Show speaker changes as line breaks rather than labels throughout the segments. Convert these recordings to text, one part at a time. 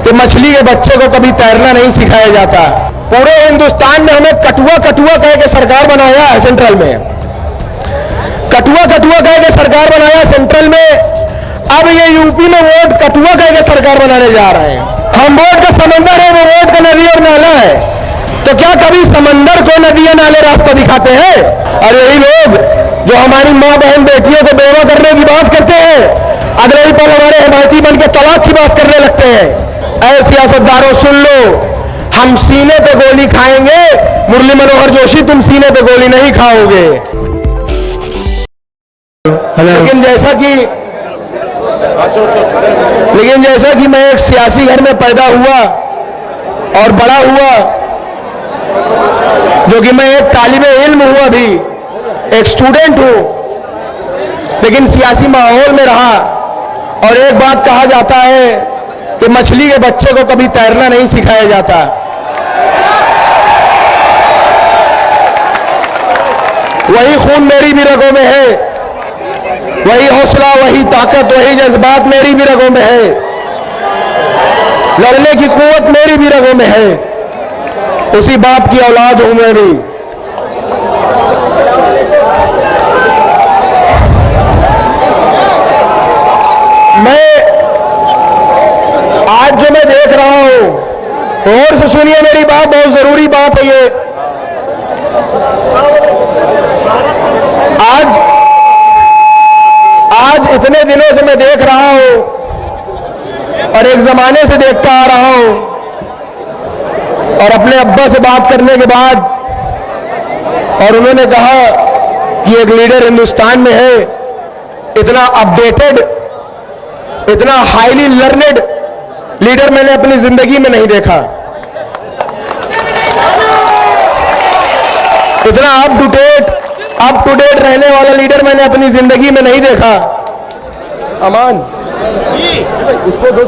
कि मछली के बच्चे को कभी तैरना नहीं सिखाया जाता। पूरे हिंदुस्तान में हमें कठुआ कठुआ कह के सरकार बनाया है सेंट्रल में, कठुआ कठुआ कह के सरकार बनाया सेंट्रल में। अब ये यूपी में वोट कठुआ कह के सरकार बनाने जा रहे हैं। हम वोट का समंदर है, वो वोट का नदी और नाला है। तो क्या कभी समंदर को नदियां नाले रास्ता दिखाते हैं? और यही लोग जो हमारी माँ बहन बेटियों को बेवा करने की बात करते हैं, अगले ही पल हमारे हिमायती बन के तलाक की बात करने लगते हैं। ऐ सियासतदारों सुन लो, हम सीने पे गोली खाएंगे, मुरली मनोहर जोशी तुम सीने पे गोली नहीं खाओगे। लेकिन जैसा कि मैं एक सियासी घर में पैदा हुआ और बड़ा हुआ, जो कि मैं एक तालिबे इल्म हूं, अभी एक स्टूडेंट हूं, लेकिन सियासी माहौल में रहा। और एक बात कहा जाता है कि मछली के बच्चे को कभी तैरना नहीं सिखाया जाता। वही खून मेरी भी रगों में है, वही हौसला, वही ताकत, वही जज्बात मेरी भी रगों में है, लड़ने की कुव्वत मेरी भी रगों में है। उसी बाप की औलाद हूं मैं भी। मैं आज जो मैं देख रहा हूं, और से सुनिए मेरी बात, बहुत जरूरी बात है ये। आज इतने दिनों से मैं देख रहा हूं और एक जमाने से देखता आ रहा हूं, और अपने अब्बा से बात करने के बाद, और उन्होंने कहा कि एक लीडर हिंदुस्तान में है, इतना अपडेटेड, इतना हाईली लर्नेड लीडर मैंने अपनी जिंदगी में नहीं देखा। इतना अप टू डेट रहने वाला लीडर मैंने अपनी जिंदगी में नहीं देखा। अमान उसको दो,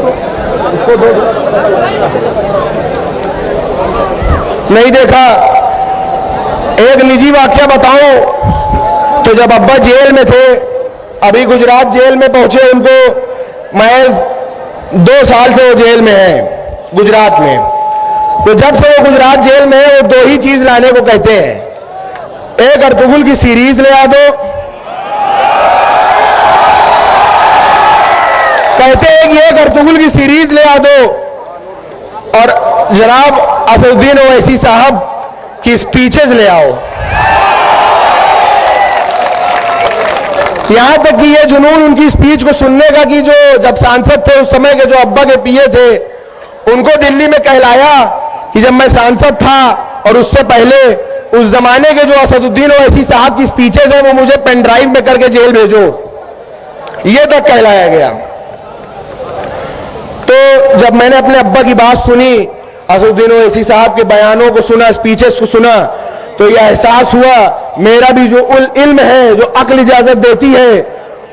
नहीं देखा। एक निजी वाकया बताऊं तो जब अब्बा जेल में थे, अभी गुजरात जेल में पहुंचे, उनको महज 2 साल से वो जेल में है गुजरात में। तो जब से वो गुजरात जेल में है, वो 2 ही चीज लाने को कहते हैं। एक अर्तुगरुल की सीरीज ले आ दो, कहते हैं कि एक अर्तुगरुल की सीरीज ले आ दो, और जनाब असदुद्दीन ओवैसी साहब की स्पीचेस ले आओ। यहां तक कि ये जुनून उनकी स्पीच को सुनने का कि जो जब सांसद थे उस समय के जो अब्बा के पीए थे, उनको दिल्ली में कहलाया कि जब मैं सांसद था और उससे पहले उस जमाने के जो असदुद्दीन ओवैसी साहब की स्पीचेस हैं वो मुझे पेन ड्राइव में करके जेल भेजो, ये तक कहलाया गया। तो जब मैंने अपने अब्बा की बात सुनी, असदुद्दीन ओवैसी साहब के बयानों को सुना, स्पीचेस को सुना, तो यह एहसास हुआ मेरा भी जो इल्म है, जो अक्ल इजाजत देती है,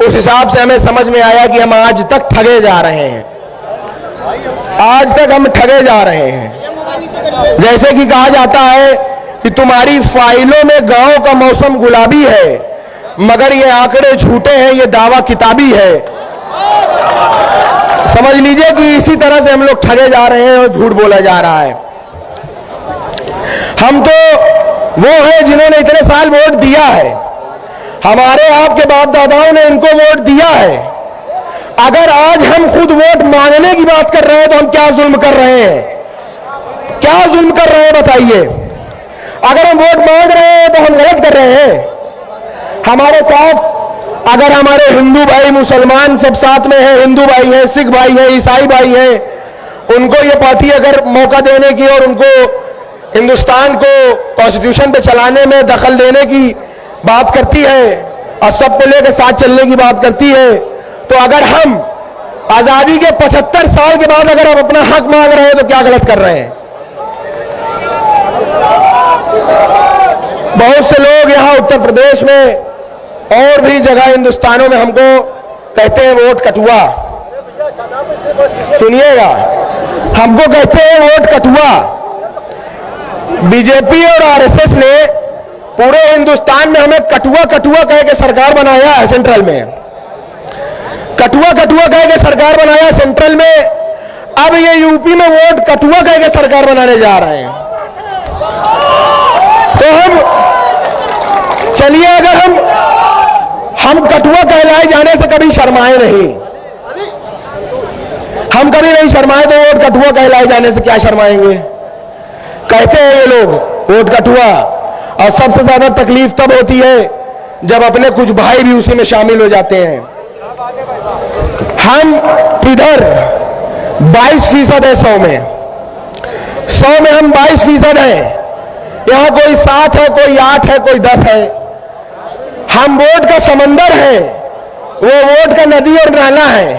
उस हिसाब से हमें समझ में आया कि हम आज तक ठगे जा रहे हैं, आज तक हम ठगे जा रहे हैं। जैसे कि कहा जाता है कि तुम्हारी फाइलों में गांव का मौसम गुलाबी है, मगर ये आंकड़े झूठे हैं, ये दावा किताबी है। समझ लीजिए कि इसी तरह से हम लोग ठगे जा रहे हैं और झूठ बोला जा रहा है। हम तो वो हैं जिन्होंने इतने साल वोट दिया है, हमारे आपके बाप दादाओं ने इनको वोट दिया है। अगर आज हम खुद वोट मांगने की बात कर रहे हैं तो हम क्या जुल्म कर रहे हैं? क्या जुल्म कर रहे हैं बताइए? अगर हम वोट मांग रहे हैं तो हम गलत कर रहे हैं। हमारे साथ अगर हमारे हिंदू भाई, मुसलमान सब साथ में है, हिंदू भाई है, सिख भाई है, ईसाई भाई है, उनको ये पार्टी अगर मौका देने की और उनको हिंदुस्तान को कॉन्स्टिट्यूशन पे चलाने में दखल देने की बात करती है और सबको लेकर साथ चलने की बात करती है, तो अगर हम आजादी के 75 साल के बाद अगर हम अपना हक मांग रहे हैं तो क्या गलत कर रहे हैं? बहुत से लोग यहाँ उत्तर प्रदेश में और भी जगह हिंदुस्तानों में हमको कहते हैं वोट कठुआ। सुनिएगा, हमको कहते हैं वोट कठुआ। बीजेपी और आरएसएस ने पूरे हिंदुस्तान में हमें कठुआ कठुआ कह के सरकार बनाया है सेंट्रल में। कठुआ कठुआ कह के सरकार बनाया सेंट्रल में। अब ये यूपी में वोट कटुआ कह के सरकार बनाने जा रहे हैं। तो हम चलिए, अगर हम कटुआ कहलाए जाने से कभी शर्माए नहीं, हम कभी नहीं शर्माए, तो वोट कटुआ कहलाए जाने से क्या शर्माएंगे। कहते हैं ये लोग वोट कटुआ, और सबसे ज्यादा तकलीफ तब होती है जब अपने कुछ भाई भी उसी में शामिल हो जाते हैं। हम इधर 22% है 100 में, 100 में हम 22% हैं। यहां कोई 7 है, कोई 8 है, कोई 10 है। हम वोट का समंदर है, वो वोट का नदी और नाला है।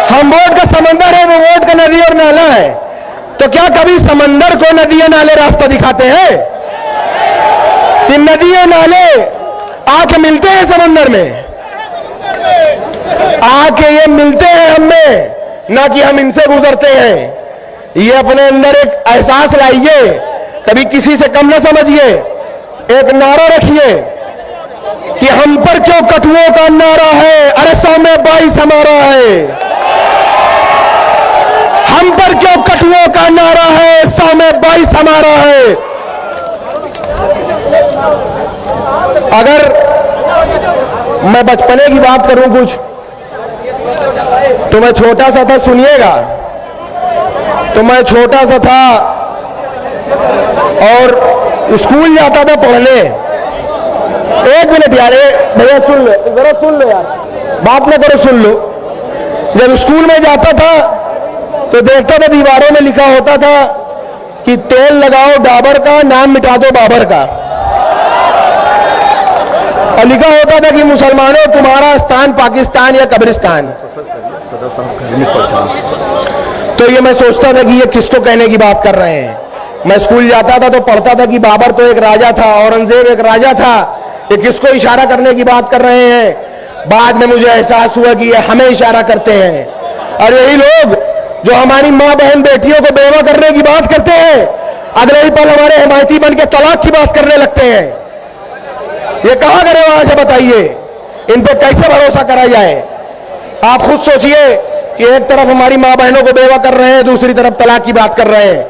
हम वोट का समंदर है, वो वोट का नदी और नाला है। तो क्या कभी समंदर को नदी और नाले रास्ता दिखाते हैं? कि नदी और नाले आके मिलते हैं समंदर में, आके ये मिलते हैं हमें, ना कि हम इनसे गुजरते हैं। ये अपने अंदर एक एहसास लाइए, कभी किसी से कम ना समझिए। एक नारा रखिए कि हम पर क्यों कटुओं का नारा है, अरे 100 में 22 हमारा है। हम पर क्यों कटुओं का नारा है, 100 में 22 हमारा है। अगर मैं बचपने की बात करूं कुछ, तो मैं छोटा सा था, सुनिएगा। तो मैं छोटा सा था और स्कूल जाता था पढ़ने। एक मिनट यार, भैया सुन लो, जरा सुन लो यार, बात ना करो, सुन लो। जब स्कूल में जाता था तो देखता था दीवारों में लिखा होता था कि तेल लगाओ डाबर का, नाम मिटा दो बाबर का। और लिखा होता था कि मुसलमानों तुम्हारा स्थान पाकिस्तान या कब्रिस्तान। तो ये मैं सोचता था कि ये किसको कहने की बात कर रहे हैं। मैं स्कूल जाता था तो पढ़ता था कि बाबर तो एक राजा था, औरंगजेब एक राजा था, ये किसको इशारा करने की बात कर रहे हैं। बाद में मुझे एहसास हुआ कि ये हमें इशारा करते हैं। और यही लोग जो हमारी माँ बहन बेटियों को बेवा करने की बात करते हैं, अगले ही पल हमारे हिमायती बन के तलाक की बात करने लगते हैं। ये कहां करे वहां से बताइए, इन पे कैसे भरोसा करा जाए। आप खुद सोचिए कि एक तरफ हमारी माँ बहनों को बेवा कर रहे हैं, दूसरी तरफ तलाक की बात कर रहे हैं।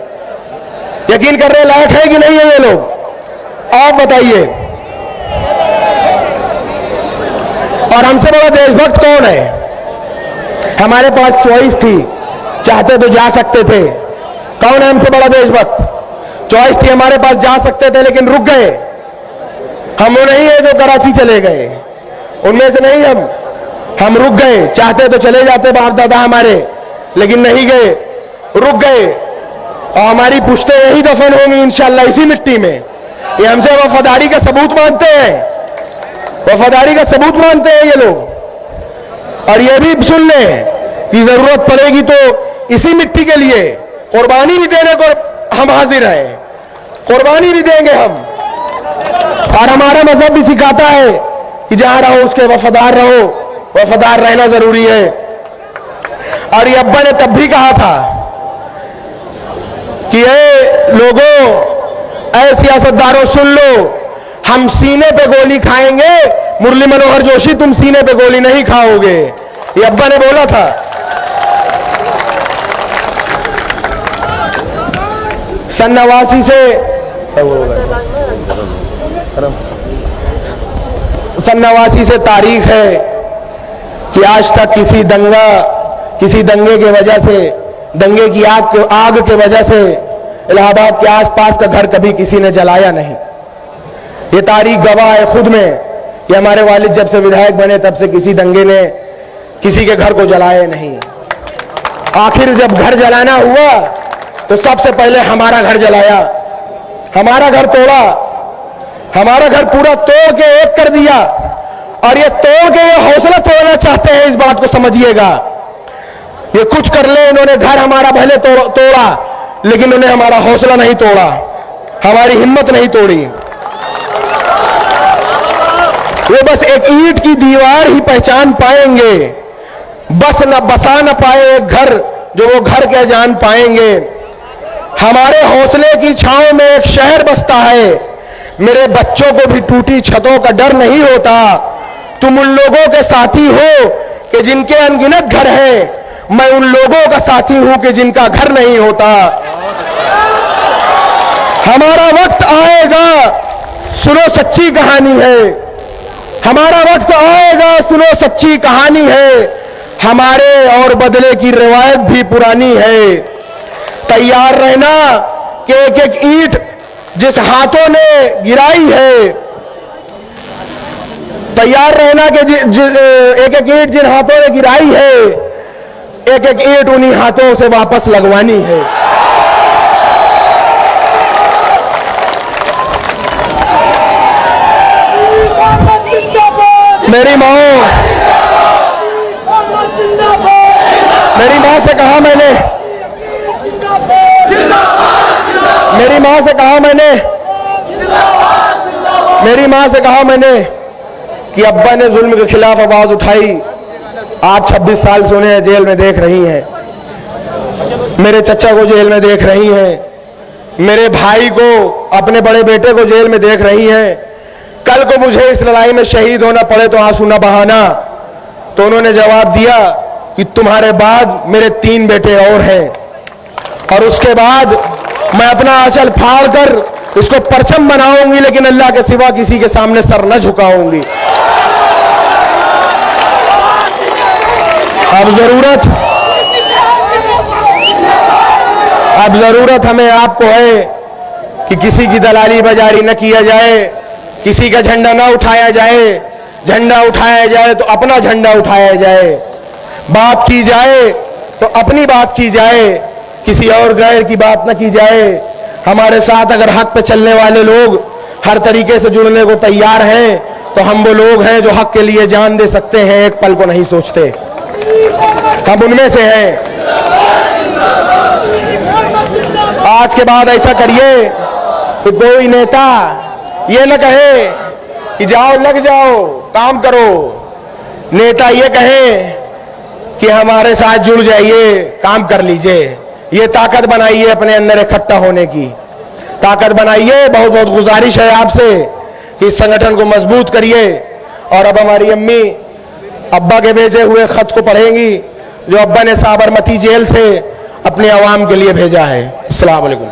यकीन करने लायक है कि नहीं है ये लोग? आप बताइए। और हमसे बड़ा देशभक्त कौन है? हमारे पास चॉइस थी, चाहते तो जा सकते थे। कौन है हमसे बड़ा देशभक्त? चॉइस थी हमारे पास, जा सकते थे लेकिन रुक गए। हम वो नहीं है जो कराची चले गए, उनमें से नहीं हम रुक गए। चाहते तो चले जाते बाप दादा हमारे, लेकिन नहीं गए, रुक गए। और हमारी पुश्तें यही दफन होंगी इंशाअल्लाह इसी मिट्टी में। ये हमसे वफादारी का सबूत मांगते हैं, वफादारी का सबूत मांगते हैं ये लोग। और ये भी सुन लें कि जरूरत पड़ेगी तो इसी मिट्टी के लिए कुर्बानी भी देने को हम हाजिर हैं, कुर्बानी भी देंगे हम। और हमारा मजहब भी सिखाता है कि जहां रहो उसके वफादार रहो, वफादार रहना जरूरी है। और ये अब्बा ने तब भी कहा था कि ए लोगों, ऐ सियासतदारों सुन लो, हम सीने पे गोली खाएंगे, मुरली मनोहर जोशी तुम सीने पे गोली नहीं खाओगे। ये अब्बा ने बोला था। सन 89 से सन 89 से तारीख है कि आज तक किसी दंगे के वजह से, दंगे की आग के वजह से इलाहाबाद के आसपास का घर कभी किसी ने जलाया नहीं। ये तारीख गवाह है खुद में कि हमारे वालिद जब से विधायक बने तब से किसी दंगे ने किसी के घर को जलाया नहीं। आखिर जब घर जलाना हुआ तो सबसे पहले हमारा घर जलाया, हमारा घर तोड़ा, हमारा घर पूरा तोड़ के एक कर दिया। और ये तोड़ के ये हौसला तोड़ना चाहते हैं, इस बात को समझिएगा। ये कुछ कर ले, इन्होंने घर हमारा भले तोड़ा, लेकिन उन्हें हमारा हौसला नहीं तोड़ा, हमारी हिम्मत नहीं तोड़ी। वो बस एक ईंट की दीवार ही पहचान पाएंगे, बस न बसा न पाए एक घर जो वो घर क्या जान पाएंगे। हमारे हौसले की छांव में एक शहर बसता है, मेरे बच्चों को भी टूटी छतों का डर नहीं होता। तुम उन लोगों के साथी हो कि जिनके अनगिनत घर हैं, मैं उन लोगों का साथी हूं कि जिनका घर नहीं होता। हमारा वक्त आएगा, सुनो सच्ची कहानी है। हमारा वक्त आएगा, सुनो सच्ची कहानी है। हमारे और बदले की रिवायत भी पुरानी है। तैयार रहना कि एक एक ईंट जिस हाथों ने गिराई है, तैयार रहना कि एक एक ईंट जिन हाथों ने गिराई है, एक एक ईंट उन्हीं हाथों से वापस लगवानी है। मेरी माँ से कहा मैंने, मेरी माँ से कहा मैंने कि अब्बा ने जुल्म के खिलाफ आवाज उठाई। आज 26 साल से उन्हें जेल में देख रही हैं, मेरे चचा को जेल में देख रही हैं, मेरे भाई को, अपने बड़े बेटे को जेल में देख रही हैं। कल को मुझे इस लड़ाई में शहीद होना पड़े तो आंसू न बहाना। तो उन्होंने जवाब दिया कि तुम्हारे बाद मेरे 3 बेटे और हैं, और उसके बाद मैं अपना आंचल फाड़ कर इसको परचम बनाऊंगी, लेकिन अल्लाह के सिवा किसी के सामने सर न झुकाऊंगी। अब जरूरत हमें आपको है कि किसी की दलाली बाजारी न किया जाए, किसी का झंडा ना उठाया जाए। झंडा उठाया जाए तो अपना झंडा उठाया जाए, बात की जाए तो अपनी बात की जाए, किसी और गैर की बात न की जाए। हमारे साथ अगर हक पे चलने वाले लोग हर तरीके से जुड़ने को तैयार हैं, तो हम वो लोग हैं जो हक के लिए जान दे सकते हैं, एक पल को नहीं सोचते। हम उनमें से हैं। आज के बाद ऐसा करिए कि कोई नेता ये न कहे कि जाओ लग जाओ काम करो। नेता ये कहे कि हमारे साथ जुड़ जाइए, काम कर लीजिए। ये ताकत बनाइए, अपने अंदर इकट्ठा होने की ताकत बनाइए। बहुत बहुत गुजारिश है आपसे कि इस संगठन को मजबूत करिए। और अब हमारी अम्मी अब्बा के भेजे हुए खत को पढ़ेंगी, जो अब्बा ने साबरमती जेल से अपने अवाम के लिए भेजा है। अस्सलाम वालेकुम।